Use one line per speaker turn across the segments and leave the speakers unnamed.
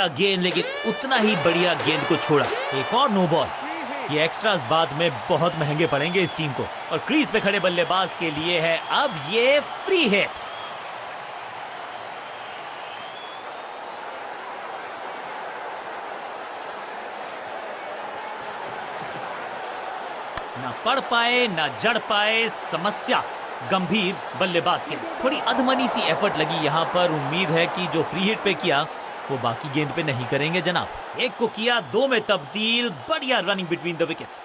गेंद, लेकिन उतना ही बढ़िया गेंद को छोड़ा। एक और नो बॉल। ये एक्स्ट्रास बाद में बहुत महंगे पड़ेंगे इस टीम को। और क्रीज पे खड़े बल्लेबाज के लिए है अब ये फ्री हिट। ना पढ़ पाए ना जड़ पाए, समस्या गंभीर बल्लेबाज के लिए। थोड़ी अधमनी सी एफर्ट लगी यहां पर। उम्मीद है कि जो फ्री हिट पे किया वो बाकी गेंद पे नहीं करेंगे जनाब। एक को किया, दो में तब्दील। बढ़िया running between the wickets.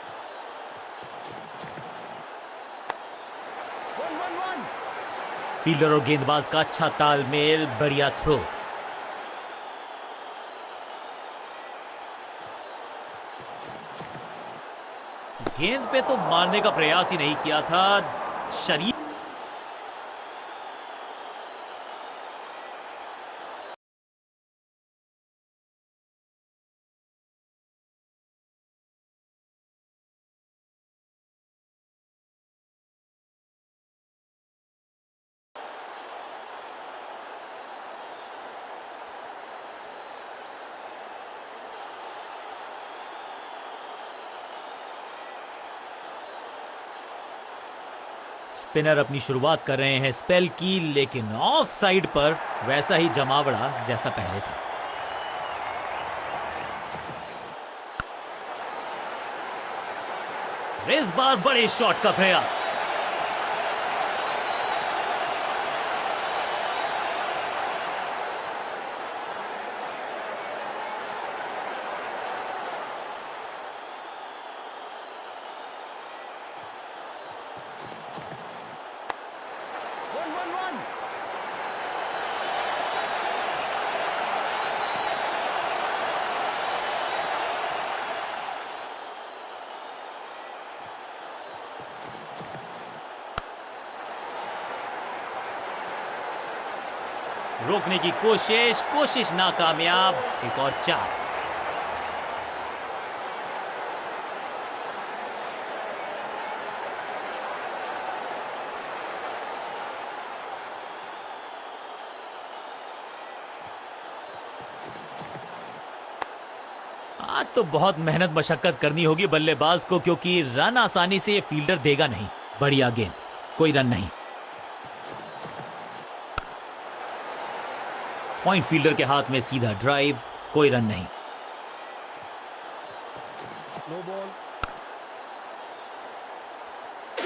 Fielder और गेंदबाज का अच्छा तालमेल, बढ़िया थ्रो। गेंद पे तो मारने का प्रयास ही नहीं किया था, शरीर। स्पिनर अपनी शुरुआत कर रहे हैं स्पेल की, लेकिन ऑफ साइड पर वैसा ही जमावड़ा जैसा पहले था। इस बार बड़े शॉट का प्रयास। रोकने की कोशिश नाकामयाब। एक और चार। आज तो बहुत मेहनत मशक्कत करनी होगी बल्लेबाज को, क्योंकि रन आसानी से ये फील्डर देगा नहीं। बढ़िया गेंद, कोई रन नहीं। पॉइंट फील्डर के हाथ में सीधा ड्राइव, कोई रन नहीं।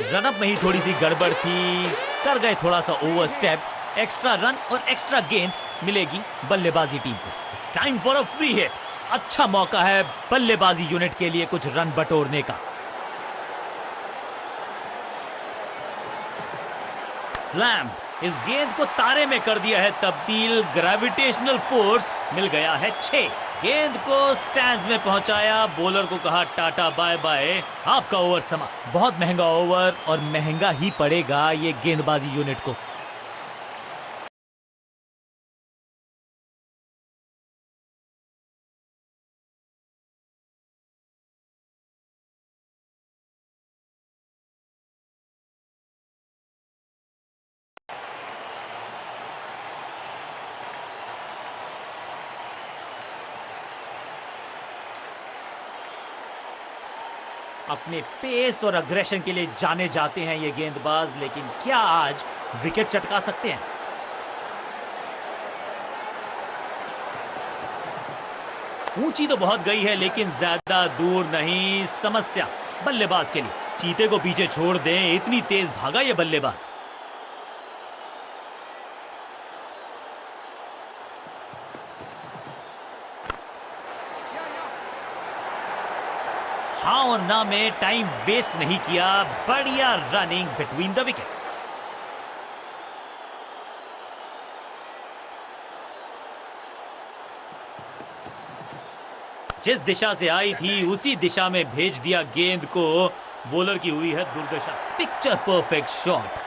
रनअप में ही थोड़ी सी गड़बड़ थी, कर गए थोड़ा सा ओवर स्टेप। एक्स्ट्रा रन और एक्स्ट्रा गेंद मिलेगी बल्लेबाजी टीम को। It's time for a free hit. अच्छा मौका है बल्लेबाजी यूनिट के लिए कुछ रन बटोरने का। स्लैम। इस गेंद को तारे में कर दिया है तब्दील। ग्रेविटेशनल फोर्स मिल गया है 6। गेंद को स्टैंड्स में पहुंचाया, बॉलर को कहा टाटा बाय बाय, आपका ओवर समा। बहुत महंगा ओवर और महंगा ही पड़ेगा ये गेंदबाजी यूनिट को। अपने पेस और अग्रेशन के लिए जाने जाते हैं ये गेंदबाज, लेकिन क्या आज विकेट चटका सकते हैं? ऊंची तो बहुत गई है, लेकिन ज्यादा दूर नहीं। समस्या बल्लेबाज के लिए। चीते को पीछे छोड़ दें, इतनी तेज भागा ये बल्लेबाज। हाँ और ना में टाइम वेस्ट नहीं किया। बढ़िया रनिंग बिटवीन द विकेट्स। जिस दिशा से आई थी उसी दिशा में भेज दिया गेंद को। बॉलर की हुई है दुर्दशा। Picture perfect shot.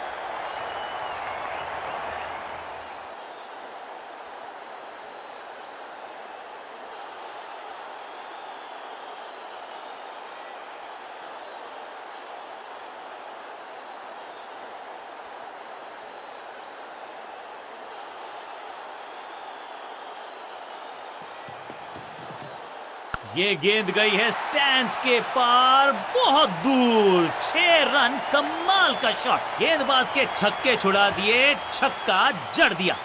ये गेंद गई है स्टैंड्स के पार बहुत दूर। 6 रन, कमाल का शॉट। गेंदबाज के छक्के छुड़ा दिए, छक्का जड़ दिया।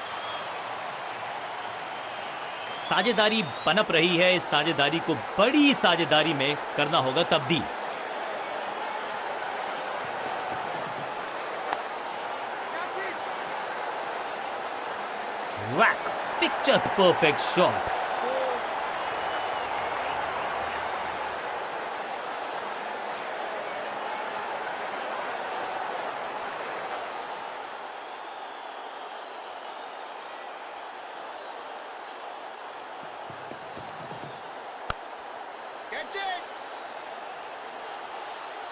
साझेदारी पनप रही है, इस साझेदारी को बड़ी साझेदारी में करना होगा तब्दील। वैक, पिक्चर परफेक्ट शॉट।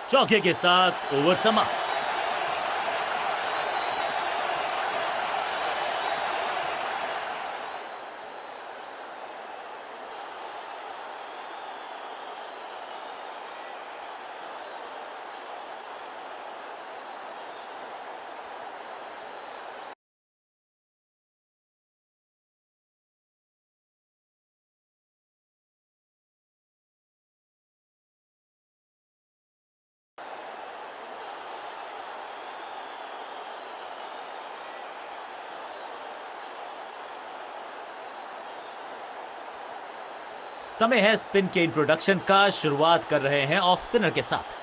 चौके के साथ ओवर समाप्त। समय है स्पिन के इंट्रोडक्शन का। शुरुआत कर रहे हैं ऑफ स्पिनर के साथ।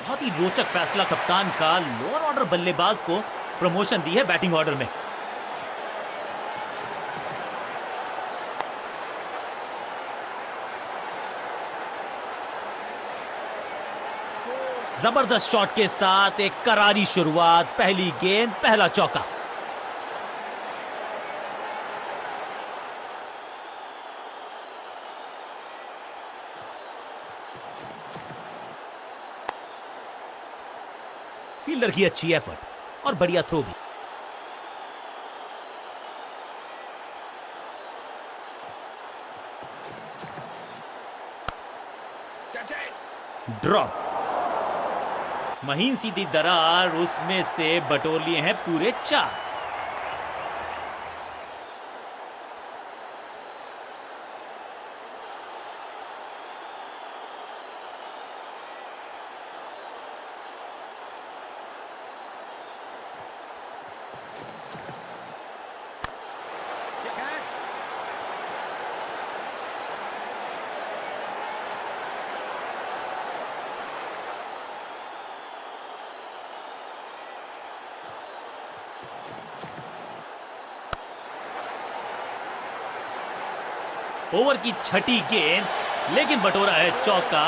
बहुत ही रोचक फैसला कप्तान का। लोअर ऑर्डर बल्लेबाज को प्रमोशन दी है बैटिंग ऑर्डर में। जबरदस्त शॉट के साथ एक करारी शुरुआत। पहली गेंद, पहला चौका। फील्डर की अच्छी एफर्ट और बढ़िया थ्रो भी। ड्रॉप, महीन सीधी दरार, उसमें से बटोर लिए हैं पूरे 4। ओवर की छठी गेंद, लेकिन बटोरा है चौका।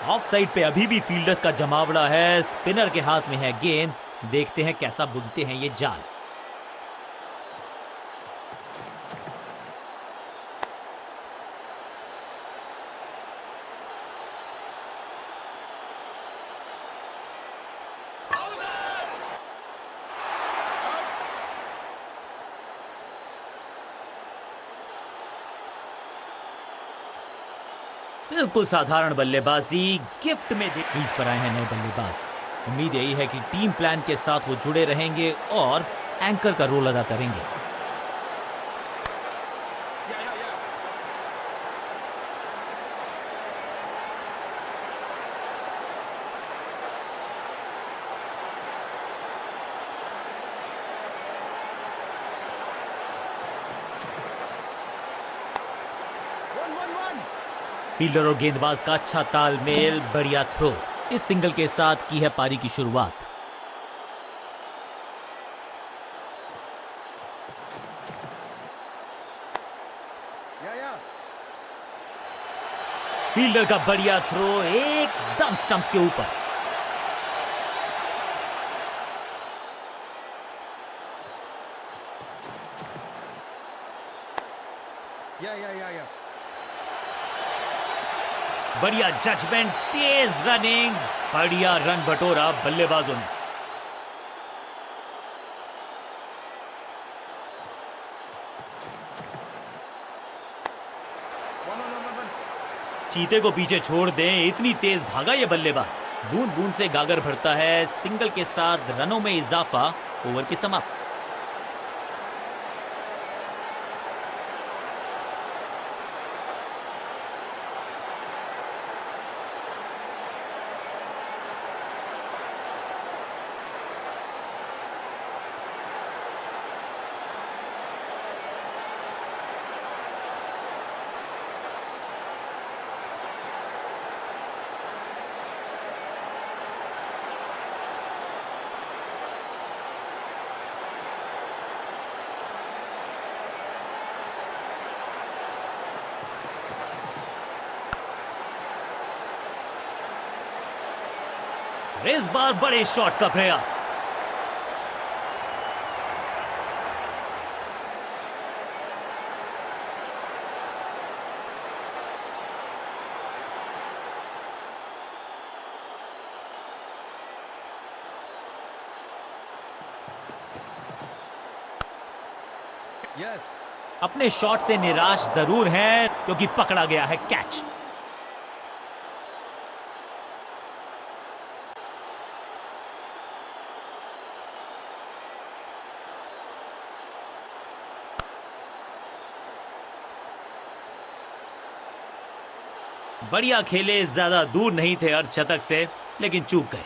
ऑफ साइड पे अभी भी फील्डर्स का जमावड़ा है। स्पिनर के हाथ में है गेंद। देखते हैं कैसा बुनते हैं ये जाल। बिल्कुल साधारण बल्लेबाजी, गिफ्ट में क्रीज पर आए हैं नए बल्लेबाज। उम्मीद यही है कि टीम प्लान के साथ वो जुड़े रहेंगे और एंकर का रोल अदा करेंगे। फील्डर और गेंदबाज का अच्छा तालमेल, बढ़िया थ्रो। इस सिंगल के साथ की है पारी की शुरुआत। फील्डर का बढ़िया थ्रो एकदम स्टंप्स के ऊपर। बढ़िया जजमेंट, तेज रनिंग, बढ़िया रन बटोरा बल्लेबाजों ने। चीते को पीछे छोड़ दें, इतनी तेज भागा ये बल्लेबाज। बूंद बूंद से गागर भरता है। सिंगल के साथ रनों में इजाफा। ओवर की समाप्ति। इस बार बड़े शॉट का प्रयास। अपने शॉट से निराश जरूर हैं क्योंकि पकड़ा गया है कैच। बढ़िया खेले, ज्यादा दूर नहीं थे अर्धशतक से, लेकिन चूक गए।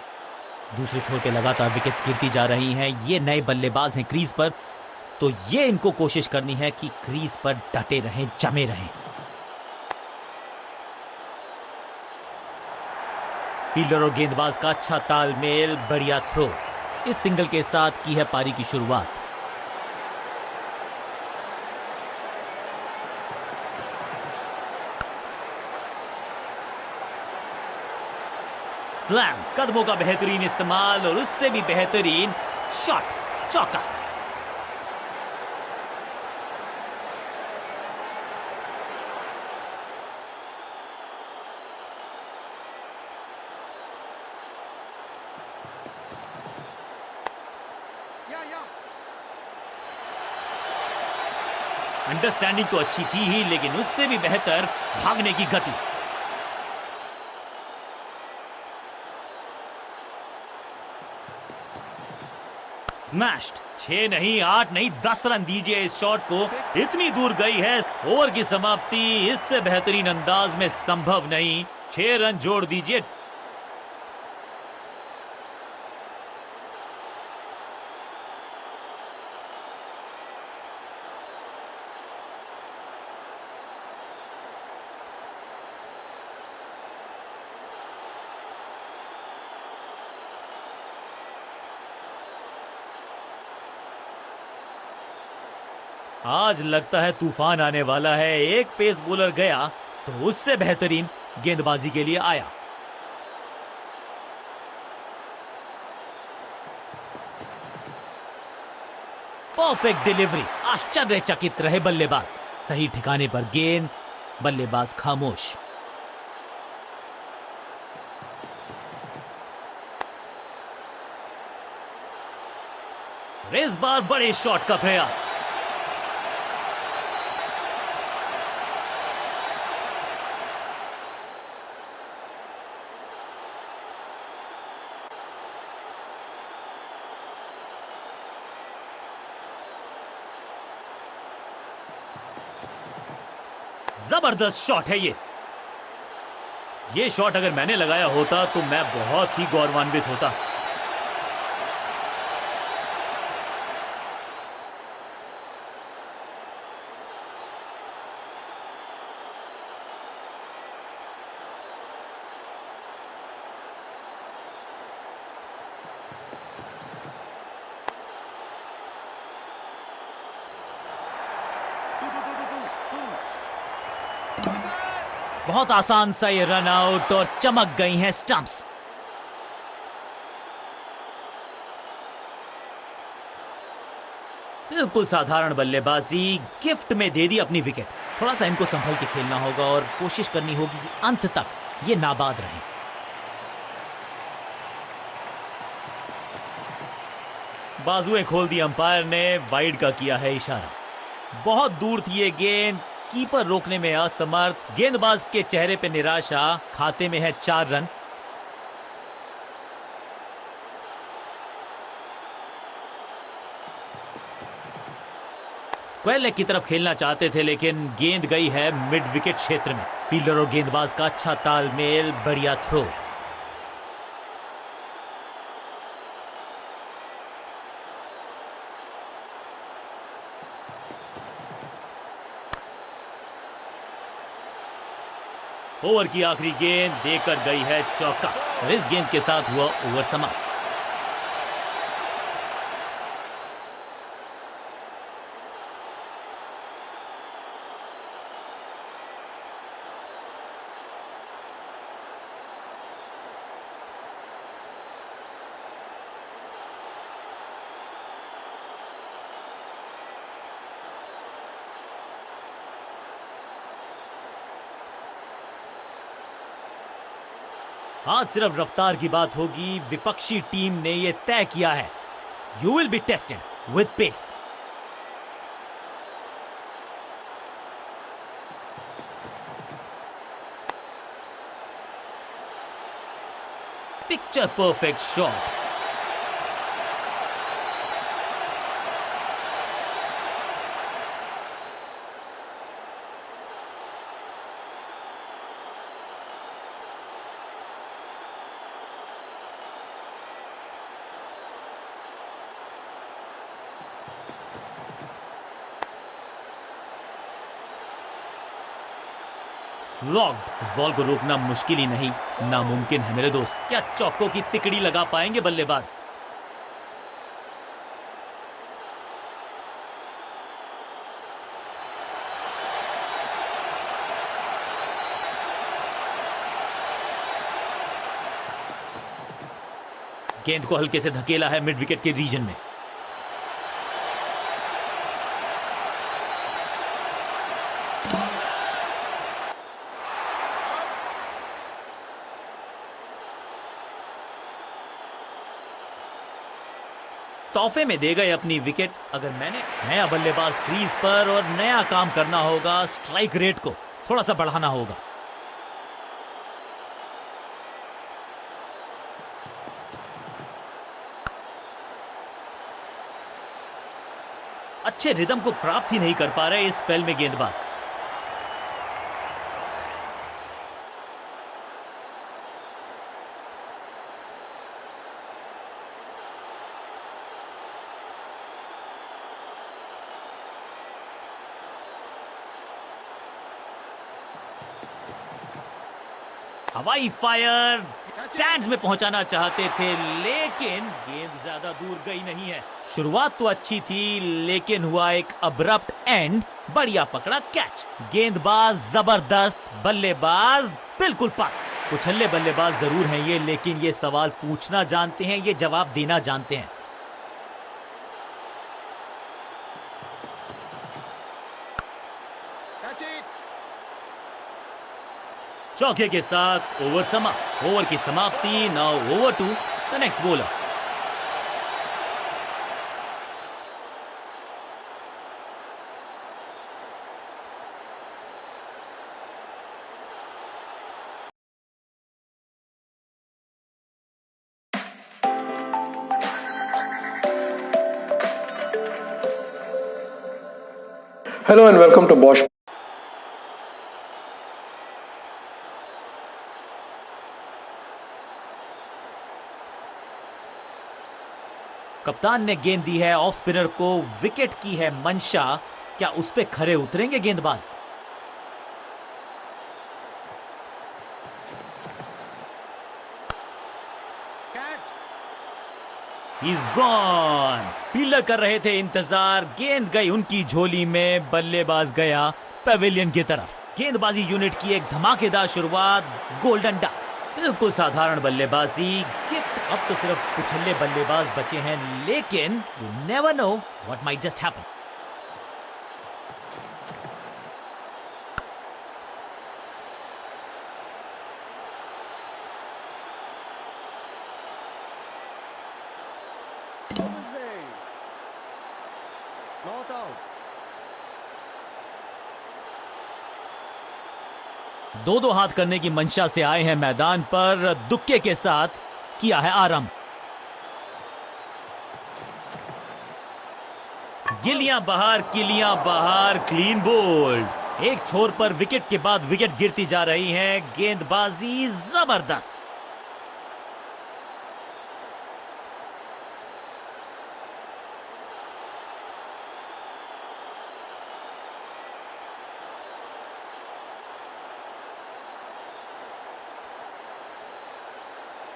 दूसरे छोर पे लगातार विकेट्स गिरती जा रही हैं। ये नए बल्लेबाज हैं क्रीज पर, तो ये इनको कोशिश करनी है कि क्रीज पर डटे रहें, जमे रहें। फील्डर और गेंदबाज का अच्छा तालमेल, बढ़िया थ्रो। इस सिंगल के साथ की है पारी की शुरुआत। स्लैम, कदमों का बेहतरीन इस्तेमाल और उससे भी बेहतरीन शॉट, चौका। अंडरस्टैंडिंग तो अच्छी थी ही, लेकिन उससे भी बेहतर भागने की गति। स्मैश्ड। 6 नहीं, 8 नहीं, 10 रन दीजिए इस शॉट को। इतनी दूर गई है। ओवर की समाप्ति इससे बेहतरीन अंदाज में संभव नहीं। 6 रन जोड़ दीजिए। आज लगता है तूफान आने वाला है। एक पेस बॉलर गया तो उससे बेहतरीन गेंदबाजी के लिए आया। परफेक्ट डिलीवरी, आश्चर्यचकित रहे बल्लेबाज। सही ठिकाने पर गेंद, बल्लेबाज खामोश। इस बार बड़े शॉट का प्रयास। जबरदस्त शॉट है ये शॉट अगर मैंने लगाया होता तो मैं बहुत ही गौरवान्वित होता। बहुत आसान सा ये रन आउट और चमक गई हैं स्टंप्स। बिल्कुल साधारण बल्लेबाजी, गिफ्ट में दे दी अपनी विकेट। थोड़ा सा इनको संभल के खेलना होगा और कोशिश करनी होगी कि अंत तक ये नाबाद रहें। बाजुएं खोल दी अंपायर ने, वाइड का किया है इशारा। बहुत दूर थी ये गेंद, कीपर रोकने में असमर्थ। गेंदबाज के चेहरे पे निराशा। खाते में है 4 रन। स्क्वायर लेग की तरफ खेलना चाहते थे लेकिन गेंद गई है मिड विकेट क्षेत्र में। फील्डर और गेंदबाज का अच्छा तालमेल, बढ़िया थ्रो। ओवर की आखिरी गेंद देकर गई है चौका और इस गेंद के साथ हुआ ओवर समाप्त। आज सिर्फ रफ्तार की बात होगी। विपक्षी टीम ने यह तय किया है, you will be tested with pace. Picture perfect shot. Flogged. इस बॉल को रोकना मुश्किल ही नहीं, नामुमकिन है मेरे दोस्त। क्या चौकों की तिकड़ी लगा पाएंगे बल्लेबाज? गेंद को हल्के से धकेला है मिड विकेट के रीजन में। तोहफे में दे गए अपनी विकेट। अगर मैंने नया बल्लेबाज क्रीज पर और नया काम करना होगा, स्ट्राइक रेट को थोड़ा सा बढ़ाना होगा। अच्छे रिदम को प्राप्त ही नहीं कर पा रहे इस स्पेल में गेंदबाज। हवाई फायर, स्टैंड्स में पहुंचाना चाहते थे लेकिन गेंद ज्यादा दूर गई नहीं है। शुरुआत तो अच्छी थी लेकिन हुआ एक अब्रप्ट एंड। बढ़िया पकड़ा कैच। गेंदबाज जबरदस्त, बल्लेबाज बिल्कुल पास। कुछल्ले बल्लेबाज जरूर हैं ये, लेकिन ये सवाल पूछना जानते हैं, ये जवाब देना जानते हैं। चौके के साथ ओवर समाप्त। ओवर की समाप्ति। Now over to the next bowler.
Hello and welcome to Bosch.
कप्तान ने गेंद दी है ऑफ स्पिनर को। विकेट की है मंशा। क्या उस पे खरे उतरेंगे गेंदबाज? He's gone. फील्डर कर रहे थे इंतजार, गेंद गई उनकी झोली में, बल्लेबाज गया पेविलियन की तरफ। गेंदबाजी यूनिट की एक धमाकेदार शुरुआत, गोल्डन डक। बिल्कुल साधारण बल्लेबाजी, गिफ्ट। अब तो सिर्फ कुछल्ले बल्लेबाज बचे हैं, लेकिन you never know what might just happen.
Not out.
दो हाथ करने की मंशा से आए हैं मैदान पर, दुक्के के साथ किया है आरंभ। गिलियां बाहर, किलियां बाहर, क्लीन बोल्ड। एक छोर पर विकेट के बाद विकेट गिरती जा रही है, गेंदबाजी जबरदस्त।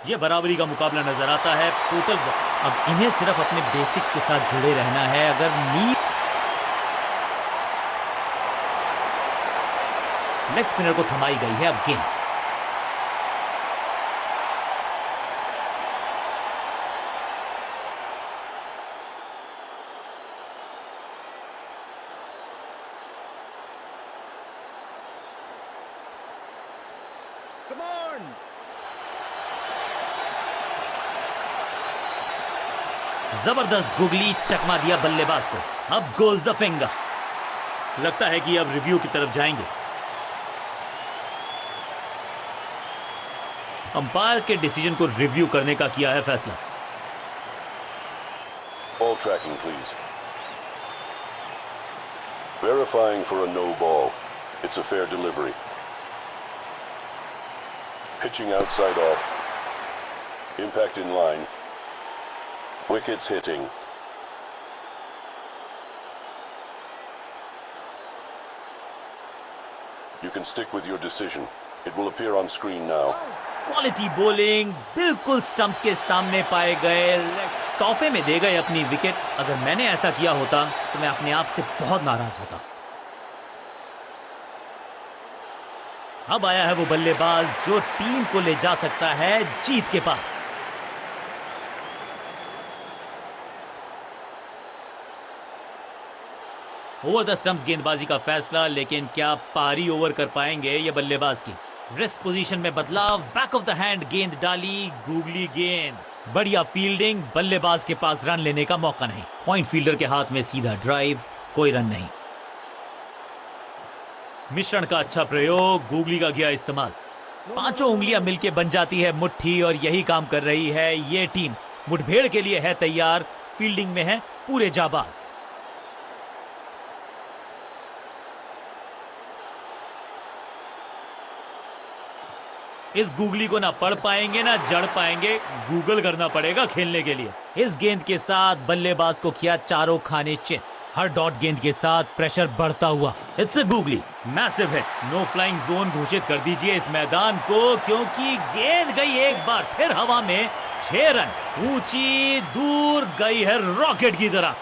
ये बराबरी का मुकाबला नजर आता है। टोटल अब इन्हें सिर्फ अपने बेसिक्स के साथ जुड़े रहना है। अगर लेग स्पिनर को थमाई गई है अब गेंद।
Come on.
जबरदस्त गुगली, चकमा दिया बल्लेबाज को। अब गोज द फिंगर। लगता है कि अब रिव्यू की तरफ जाएंगे। अंपायर के डिसीजन को रिव्यू करने का किया है फैसला।
Ball tracking, please. Verifying for a no ball. It's a fair delivery. Pitching outside off. Impact in line. Wickets hitting. You can stick with your decision. It will appear on screen now.
Quality bowling, बिल्कुल stumps के सामने पाए गए, तोहफे में दे गए अपनी wicket. अगर मैंने ऐसा किया होता तो मैं अपने आप से बहुत नाराज होता। अब आया है वो बल्लेबाज जो टीम को ले जा सकता है जीत के पास। ओवर द स्टंप्स गेंदबाजी का फैसला, लेकिन क्या पारी ओवर कर पाएंगे ये बल्लेबाज की। रेस्ट पोजीशन में बदलाव, बैक ऑफ द हैंड गेंद डाली, गूगली गेंद। बढ़िया फील्डिंग, बल्लेबाज के पास रन लेने का मौका नहीं। पॉइंट फील्डर के हाथ में सीधा ड्राइव, कोई रन नहीं। मिश्रण का अच्छा प्रयोग, गूगली का किया इस्तेमाल। पांचों उंगलियां मिलके बन जाती है मुट्ठी और यही काम कर रही है ये टीम। मुठभेड़ के लिए है तैयार, फील्डिंग में है पूरे जाबाज। इस गूगली को ना पढ़ पाएंगे ना जड़ पाएंगे, गूगल करना पड़ेगा खेलने के लिए। इस गेंद के साथ बल्लेबाज को किया चारों खाने चित। हर डॉट गेंद के साथ प्रेशर बढ़ता हुआ। It's a googly, massive hit. No flying zone घोषित कर दीजिए इस मैदान को, क्योंकि गेंद गई एक बार फिर हवा में। 6 रन, ऊंची दूर गई है रॉकेट की तरह।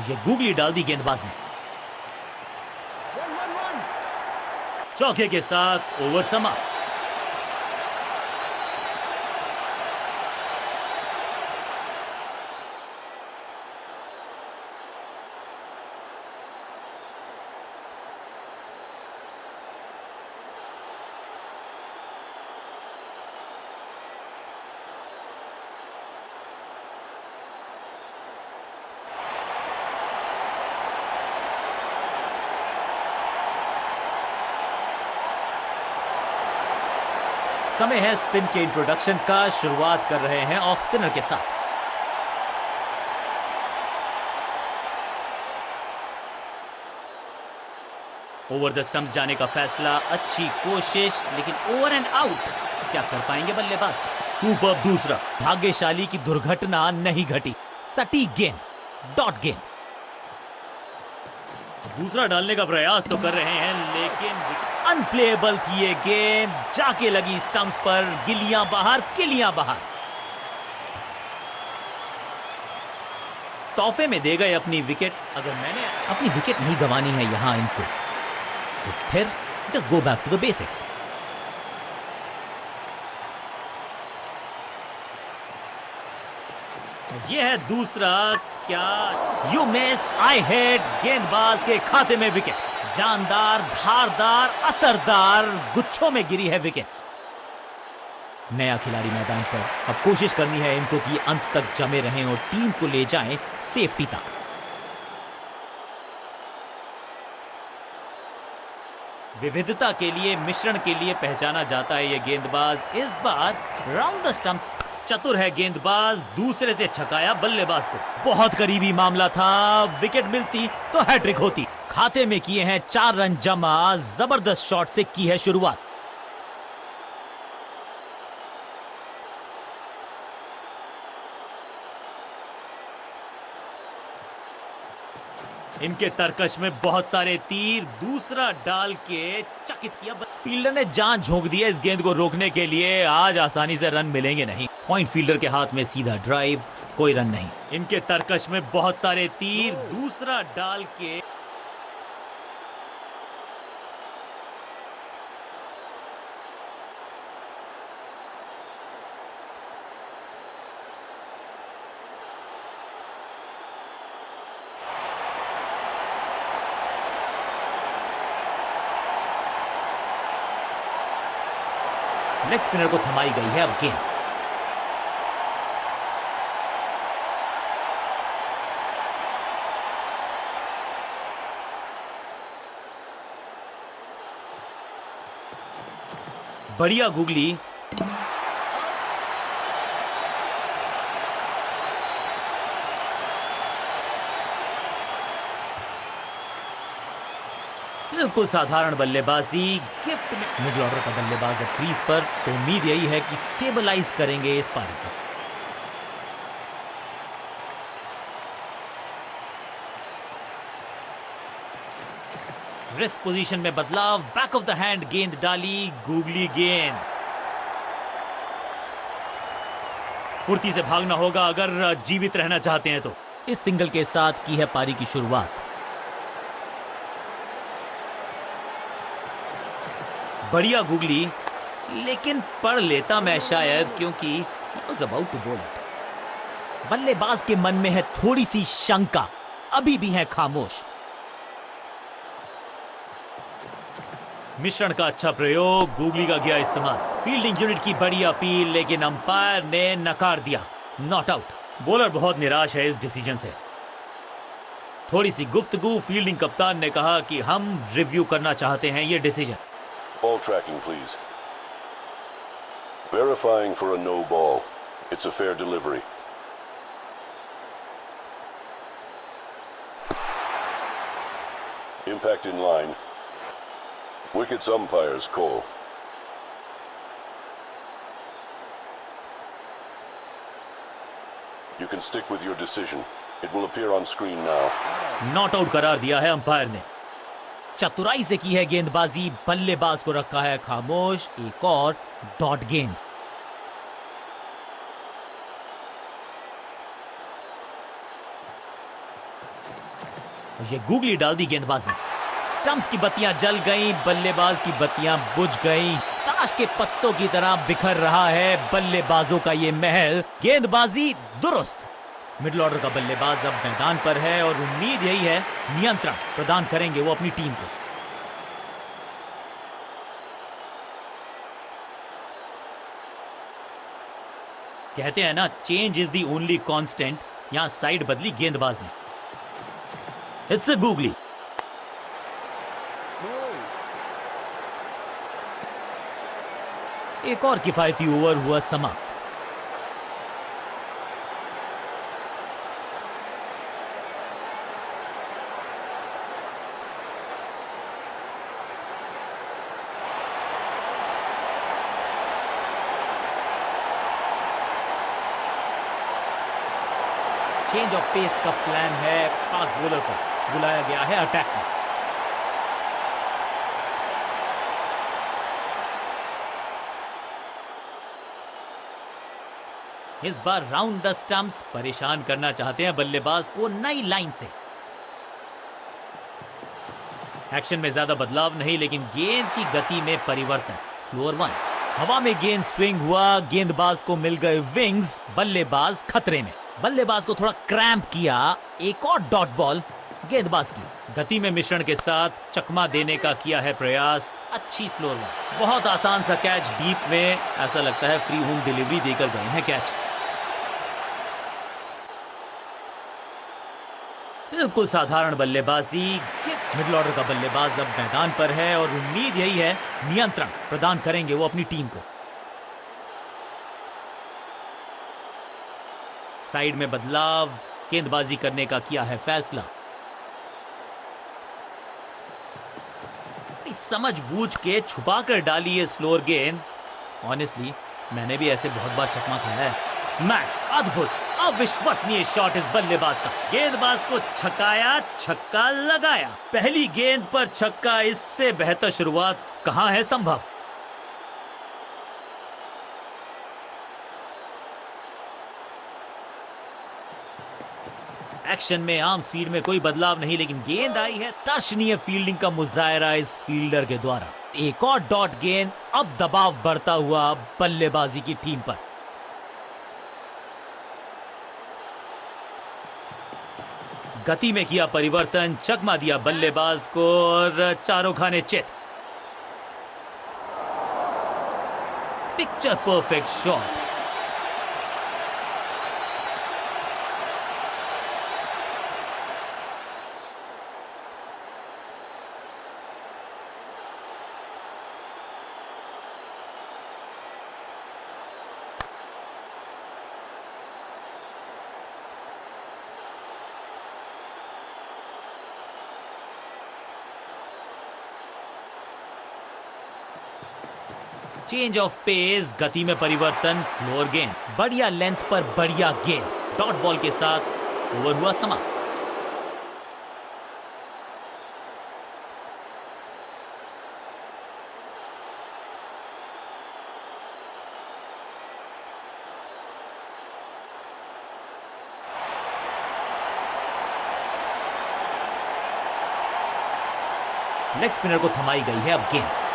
ये गूगली डाल दी गेंदबाज ने।
1-1-1.
चौके के साथ ओवर समाप्त। समय है स्पिन के इंट्रोडक्शन का। शुरुआत कर रहे हैं ऑफ स्पिनर के साथ। ओवर द स्टंप्स जाने का फैसला, अच्छी कोशिश, लेकिन ओवर एंड आउट। क्या कर पाएंगे बल्लेबाज? सुपर दूसरा। भाग्यशाली की दुर्घटना नहीं घटी। सटीक गेंद, डॉट गेंद। दूसरा डालने का प्रयास तो कर रहे हैं, लेकिन अनप्लेएबल थी ये गेंद। जाके लगी स्टंप्स पर, गिलियां बाहर, किलियां बाहर। तोहफे में दे गए अपनी विकेट। अगर मैंने अपनी विकेट नहीं गंवानी है यहां इनको, तो फिर just go back to the basics. यह है दूसरा, क्या यू मिस आई हिट, गेंदबाज के खाते में विकेट। जानदार, धारदार, असरदार गुच्छों में गिरी है विकेट्स। नया खिलाड़ी मैदान पर, अब कोशिश करनी है इनको कि अंत तक जमे रहें और टीम को ले जाएं सेफ्टी तक। विविधता के लिए, मिश्रण के लिए पहचाना जाता है यह गेंदबाज। इस बार राउंड द स्टंप्स चतुर है गेंदबाज, दूसरे से छकाया बल्लेबाज को। बहुत करीबी मामला था, विकेट मिलती तो हैट्रिक होती। खाते में किए हैं 4 रन जमा, जबरदस्त शॉट से की है शुरुआत। इनके तरकश में बहुत सारे तीर, दूसरा डाल के चकित किया। फील्डर ने जान झोंक दी है इस गेंद को रोकने के लिए। आज आसानी से रन मिलेंगे नहीं। पॉइंट फील्डर के हाथ में सीधा ड्राइव, कोई रन नहीं। इनके तरकश में बहुत सारे तीर, दूसरा डाल के लेग स्पिनर को थमाई गई है अब गेंद। बढ़िया गुगली, बिल्कुल साधारण बल्लेबाजी। गिफ्ट में मिडिल ऑर्डर का बल्लेबाज अब क्रीज पर, तो उम्मीद यही है कि स्टेबलाइज करेंगे इस पारी को। रिस्ट पोजीशन में बदलाव, बैक ऑफ द हैंड गेंद डाली, गूगली गेंद। फुर्ती से भागना होगा अगर जीवित रहना चाहते हैं तो। इस सिंगल के साथ की है पारी की शुरुआत। बढ़िया गुगली, लेकिन पढ़ लेता मैं शायद, क्योंकि he was about to bowl it। बल्लेबाज के मन में है थोड़ी सी शंका, अभी भी है खामोश। मिश्रण का अच्छा प्रयोग, गुगली का किया इस्तेमाल। फील्डिंग यूनिट की बड़ी अपील, लेकिन अंपायर ने नकार दिया, नॉट आउट। बॉलर बहुत निराश है इस डिसीजन से। थोड़ी सी गुफ्तगू, फील्डिंग कप्तान ने कहा कि हम रिव्यू करना चाहते हैं ये decision.
Ball tracking, please. Verifying for a no ball. It's a fair delivery. Impact in line. Wickets umpire's call. You can stick with your decision. It will appear on screen now.
Not out करार दिया है umpire ने। चतुराई से की है गेंदबाजी, बल्लेबाज को रखा है खामोश। एक और डॉट गेंद। ये गूगली डाल दी गेंदबाज ने। स्टंप्स की बत्तियां जल गईं, बल्लेबाज की बत्तियां बुझ गईं। ताश के पत्तों की तरह बिखर रहा है बल्लेबाजों का ये महल। गेंदबाजी दुरुस्त। मिडिल ऑर्डर का बल्लेबाज अब मैदान पर है और उम्मीद यही है नियंत्रण प्रदान करेंगे वो अपनी टीम को। कहते हैं ना, change is the only constant. यहां साइड बदली गेंदबाज ने। It's a googly. एक और किफायती ओवर हुआ समाप्त। चेंज ऑफ पेस का प्लान है। फास्ट बॉलर को बुलाया गया है अटैक में। इस बार राउंड द स्टंप्स परेशान करना चाहते हैं बल्लेबाज को नई लाइन से। एक्शन में ज्यादा बदलाव नहीं, लेकिन गेंद की गति में परिवर्तन। Slower one. हवा में गेंद स्विंग हुआ, गेंदबाज को मिल गए विंग्स, बल्लेबाज खतरे में। बल्लेबाज को थोड़ा क्रैम्प किया। एक और डॉट बॉल गेंदबाज की। गति में मिश्रण के साथ चकमा देने का किया है प्रयास। अच्छी स्लोअर वन। बहुत आसान सा कैच डीप में, ऐसा लगता है फ्री होम डिलीवरी देकर गए हैं कैच। बिल्कुल साधारण बल्लेबाजी। गिफ्ट। मिडिल ऑर्डर का बल्लेबाज अब मैदान पर है और उम्मीद यही है नियंत्रण प्रदान करेंगे वो अपनी टीम को। साइड में बदलाव, गेंदबाजी करने का किया है फैसला। समझ बूझ के छुपा कर डाली है स्लोअर गेंद। ऑनेस्टली मैंने भी ऐसे बहुत बार चकमा खाया है। स्मैक। अद्भुत, अविश्वसनीय शॉट इस बल्लेबाज का। गेंदबाज को छकाया, छक्का लगाया। पहली गेंद पर छक्का, इससे बेहतर शुरुआत कहां है संभव। एक्शन में आर्म स्पीड में कोई बदलाव नहीं, लेकिन गेंद आई है। दर्शनीय फील्डिंग का मुजाहरा इस फील्डर के द्वारा। एक और डॉट गेंद। अब दबाव बढ़ता हुआ बल्लेबाजी की टीम पर। गति में किया परिवर्तन, चकमा दिया बल्लेबाज को और चारों खाने चित। Picture perfect shot. Change of pace, गति में परिवर्तन, स्लोअर गेंद। बढ़िया लेंथ पर बढ़िया गेंद। डॉट बॉल के साथ ओवर हुआ समाप्त। लेग स्पिनर को थमाई गई है अब गेंद।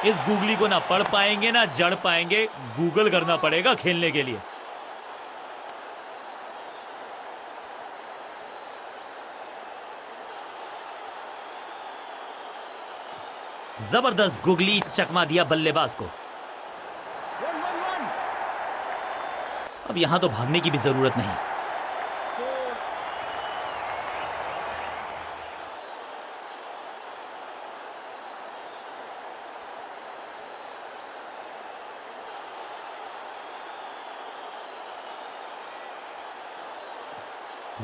इस गूगली को ना पढ़ पाएंगे ना जड़ पाएंगे, गूगल करना पड़ेगा खेलने के लिए। जबरदस्त गूगली, चकमा दिया बल्लेबाज को।
1-1-1.
अब यहां तो भागने की भी जरूरत नहीं।
4.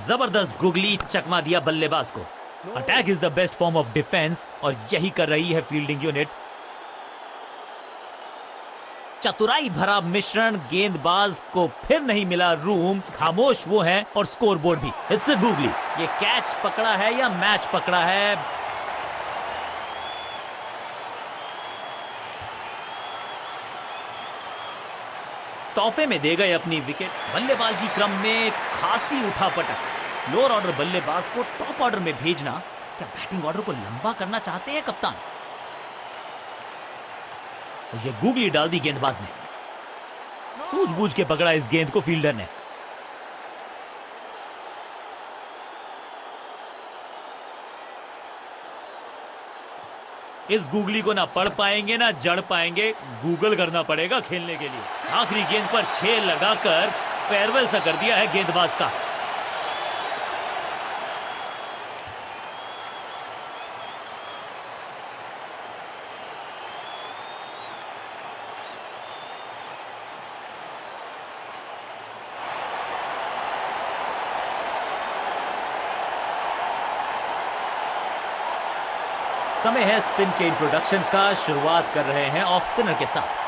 जबरदस्त गुगली, चकमा दिया बल्लेबाज को। Attack is the best form of defence और यही कर रही है फील्डिंग यूनिट। चतुराई भरा मिश्रण, गेंदबाज को फिर नहीं मिला रूम। खामोश वो हैं और स्कोरबोर्ड भी। It's a googly. ये कैच पकड़ा है या मैच पकड़ा है? तोहफे में दे गए अपनी विकेट। बल्लेबाजी क्रम में खासी उठापटक। लोअर ऑर्डर बल्लेबाज को टॉप ऑर्डर में भेजना, क्या बैटिंग ऑर्डर को लंबा करना चाहते हैं कप्तान? ये गूगली डाल दी गेंदबाज ने। सूझबूझ के पकड़ा इस गेंद को फील्डर ने। इस गूगली को ना पढ़ पाएंगे ना जड़ पाएंगे, गूगल करना पड़ेगा खेलने के लिए। आखिरी गेंद पर 6 लगाकर फेयरवेल सा कर दिया है गेंदबाज का। समय है स्पिन के इंट्रोडक्शन का। शुरुआत कर रहे हैं ऑफ स्पिनर के साथ।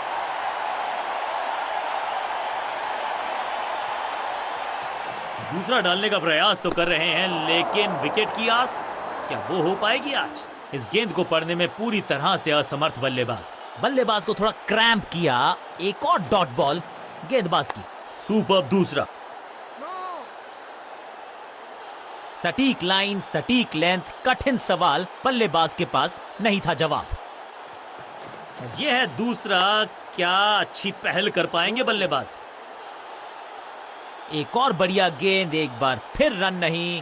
दूसरा डालने का प्रयास तो कर रहे हैं, लेकिन विकेट की आस क्या वो हो पाएगी आज? इस गेंद को पढ़ने में पूरी तरह से असमर्थ बल्लेबाज को थोड़ा क्रैम्प किया। एक और डॉट बॉल गेंदबाज की। सुपर दूसरा।
No.
सटीक लाइन, सटीक लेंथ, कठिन सवाल, बल्लेबाज के पास नहीं था जवाब। यह है दूसरा। क्या अच्छी पहल कर पाएंगे बल्लेबाज। एक और बढ़िया गेंद, एक बार फिर रन नहीं।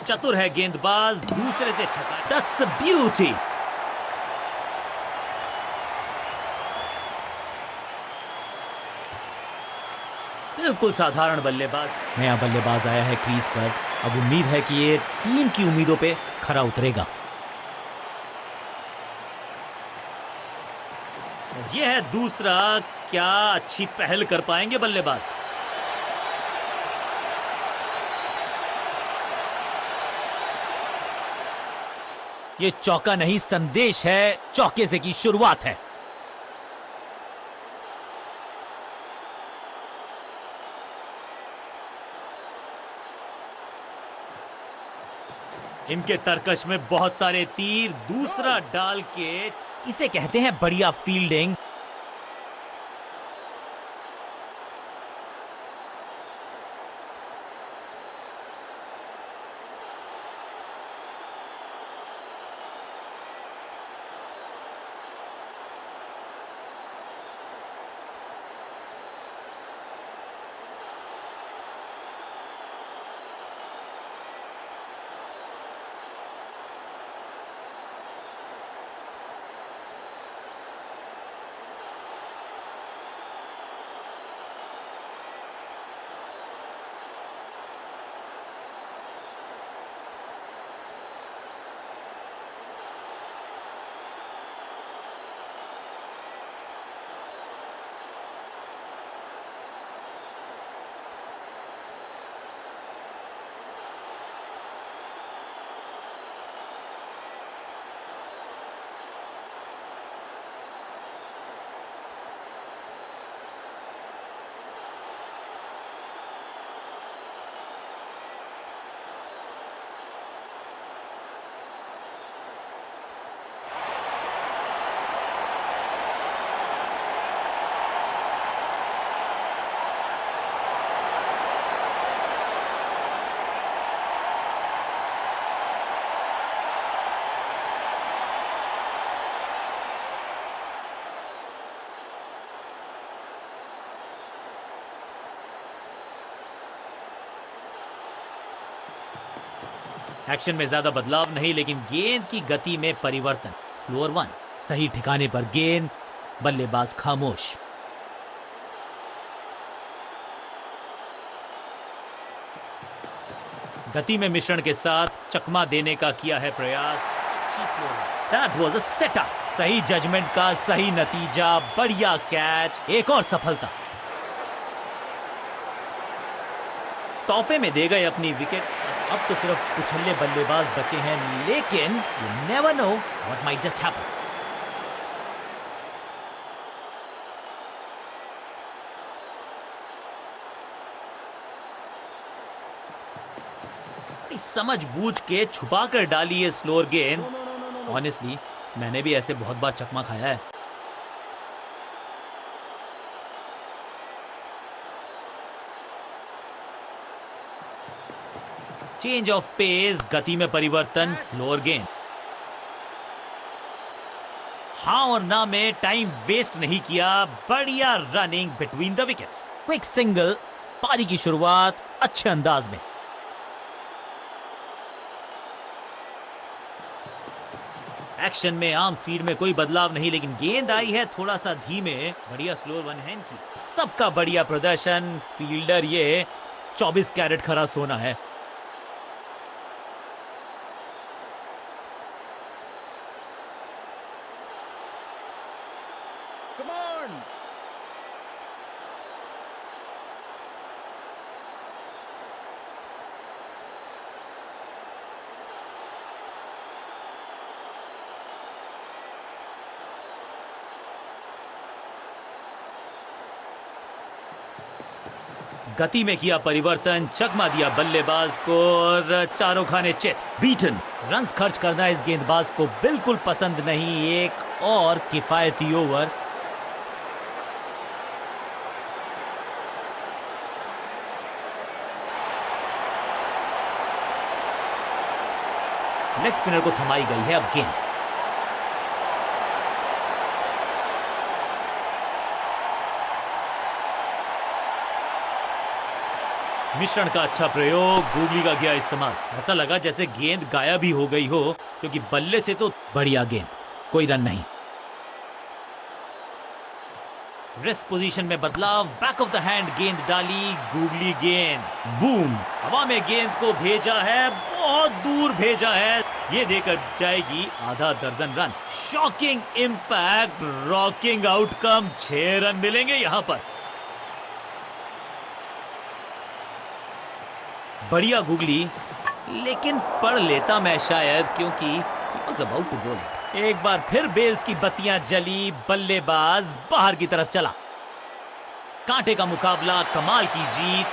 चतुर है गेंदबाज, दूसरे से छक्का। That's a beauty. बिल्कुल साधारण बल्लेबाज। नया बल्लेबाज आया है क्रीज पर। अब उम्मीद है कि ये टीम की उम्मीदों पे खरा उतरेगा। यह है दूसरा। क्या अच्छी पहल कर पाएंगे बल्लेबाज। ये चौका नहीं, संदेश है। चौके से की शुरुआत है। इनके तरकश में बहुत सारे तीर। दूसरा डाल के इसे कहते हैं बढ़िया फील्डिंग। एक्शन में ज्यादा बदलाव नहीं, लेकिन गेंद की गति में परिवर्तन। Slower one. सही ठिकाने पर गेंद, बल्लेबाज खामोश। गति में मिश्रण के साथ चकमा देने का किया है प्रयास। That was a setup. सही जजमेंट का सही नतीजा। बढ़िया कैच। एक और सफलता। तोहफे में दे गए अपनी विकेट। अब तो सिर्फ उछल्ले बल्लेबाज बचे हैं, लेकिन you never know what might just happen. समझ बूझ के छुपा कर डाली है स्लोअर गेंद।
No, no, no, no, no, no.
Honestly मैंने भी ऐसे बहुत बार चकमा खाया है। चेंज ऑफ पेस, गति में परिवर्तन, स्लोअर गेंद। हाँ और ना में टाइम वेस्ट नहीं किया। बढ़िया running between the wickets. Quick single. पारी की शुरुआत अच्छे अंदाज में। एक्शन में आर्म स्पीड में कोई बदलाव नहीं, लेकिन गेंद आई है थोड़ा सा धीमे। बढ़िया स्लोअर वन हैंड की। सबका बढ़िया प्रदर्शन। फील्डर ये 24 कैरेट खरा सोना है।
Come on.
गति में किया परिवर्तन, चकमा दिया बल्लेबाज को और चारों खाने चित। बीटन। रन्स खर्च करना इस गेंदबाज को बिल्कुल पसंद नहीं। एक और किफायती ओवर। लेग स्पिनर को थमाई गई है अब गेंद। मिश्रण का अच्छा प्रयोग, गूगली का किया इस्तेमाल। ऐसा लगा जैसे गेंद गायब ही हो गई हो, क्योंकि बल्ले से तो बढ़िया गेंद, कोई रन नहीं। रेस्ट पोजीशन में बदलाव, बैक ऑफ द हैंड गेंद डाली, गूगली गेंद, बूम, हवा में गेंद को भेजा है, बहुत दूर भेजा है, ये देकर जाएगी आधा दर्जन run. Shocking impact, rocking outcome, 6 run मिलेंगे यहां पर। बढ़िया गूगली, लेकिन पढ़ लेता मैं शायद, क्योंकि he was about to bowl it। एक बार फिर बेल्स की बत्तियां जली, बल्लेबाज बाहर की तरफ चला। कांटे का मुकाबला, कमाल की जीत।